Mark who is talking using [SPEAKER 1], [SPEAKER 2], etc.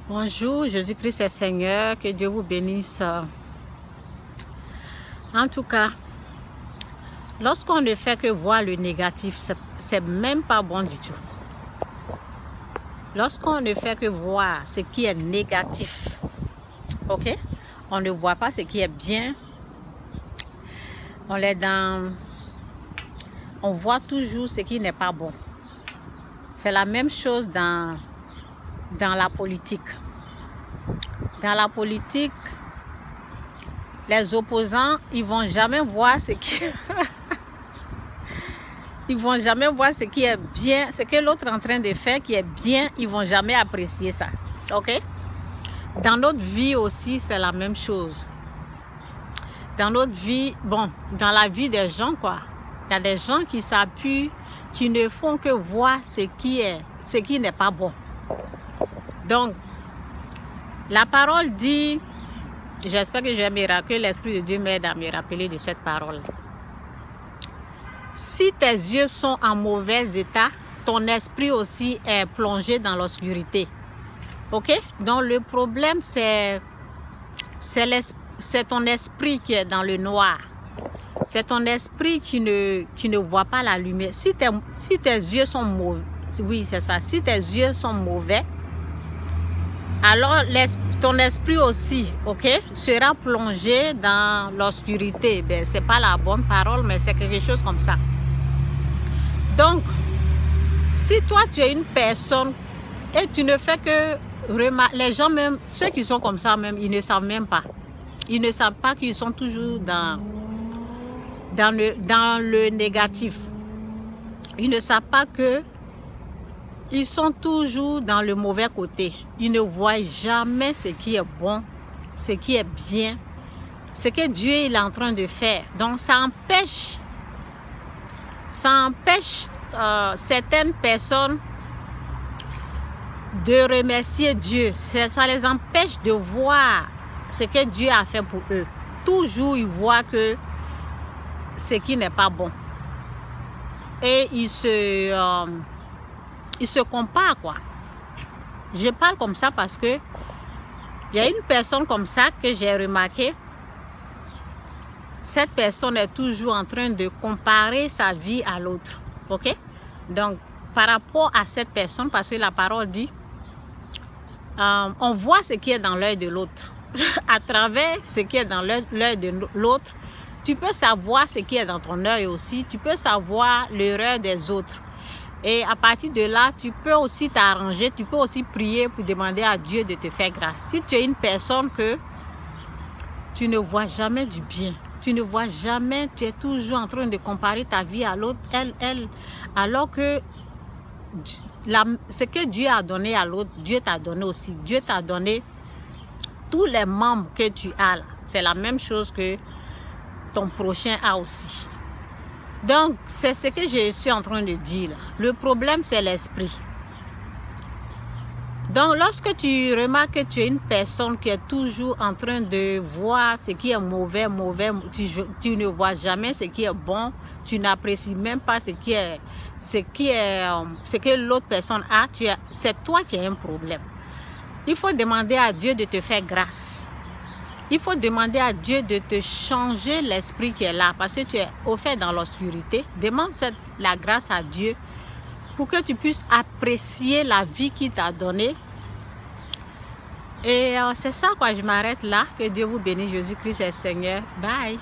[SPEAKER 1] Bonjour, Jésus-Christ est Seigneur, que Dieu vous bénisse. En tout cas, lorsqu'on ne fait que voir le négatif, c'est même pas bon du tout. Lorsqu'on ne fait que voir ce qui est négatif, ok, on ne voit pas ce qui est bien. On voit toujours ce qui n'est pas bon. C'est la même chose dans la politique. Dans la politique, les opposants, ils vont jamais voir ce qui ils vont jamais voir ce qui est bien, ce que l'autre est en train de faire qui est bien, ils vont jamais apprécier ça. OK? Dans notre vie aussi, c'est la même chose. Dans notre vie, bon, dans la vie des gens, quoi. Il y a des gens qui s'appuient, qui ne font que voir ce qui n'est pas bon. Donc, la parole dit, j'espère que l'Esprit de Dieu m'aide à me rappeler de cette parole. Si tes yeux sont en mauvais état, ton esprit aussi est plongé dans l'obscurité. OK? Donc, le problème, c'est ton esprit qui est dans le noir. C'est ton esprit qui ne voit pas la lumière. Si tes yeux sont mauvais, oui, c'est ça. Si tes yeux sont mauvais, alors ton esprit aussi, ok, sera plongé dans l'obscurité. Ben, c'est pas la bonne parole, mais c'est quelque chose comme ça. Donc, si toi tu es une personne et tu ne fais que les gens même, ceux qui sont comme ça même, ils ne savent même pas. Ils ne savent pas qu'ils sont toujours dans le négatif. Ils ne savent pas que ils sont toujours dans le mauvais côté. Ils ne voient jamais ce qui est bon, ce qui est bien, ce que Dieu est en train de faire. Donc, ça empêche certaines personnes de remercier Dieu. Ça les empêche de voir ce que Dieu a fait pour eux. Toujours, ils voient que ce qui n'est pas bon. Et ils se comparent, quoi. Je parle comme ça parce que il y a une personne comme ça que j'ai remarqué. Cette personne est toujours en train de comparer sa vie à l'autre. OK? Donc, par rapport à cette personne, parce que la parole dit, on voit ce qui est dans l'œil de l'autre. À travers ce qui est dans l'œil de l'autre, tu peux savoir ce qui est dans ton œil aussi. Tu peux savoir l'erreur des autres. Et à partir de là, tu peux aussi t'arranger, tu peux aussi prier pour demander à Dieu de te faire grâce. Si tu es une personne que tu ne vois jamais du bien, tu ne vois jamais, tu es toujours en train de comparer ta vie à l'autre, alors que ce que Dieu a donné à l'autre, Dieu t'a donné aussi. Dieu t'a donné tous les membres que tu as là. C'est la même chose que ton prochain a aussi. Donc, c'est ce que je suis en train de dire là. Le problème, c'est l'esprit. Donc, lorsque tu remarques que tu es une personne qui est toujours en train de voir ce qui est mauvais, tu ne vois jamais ce qui est bon, tu n'apprécies même pas ce que l'autre personne a, c'est toi qui as un problème. Il faut demander à Dieu de te faire grâce. Il faut demander à Dieu de te changer l'esprit qui est là parce que tu es au fait dans l'obscurité. Demande la grâce à Dieu pour que tu puisses apprécier la vie qu'il t'a donnée. Et c'est ça, quoi. Je m'arrête là. Que Dieu vous bénisse. Jésus-Christ est Seigneur. Bye.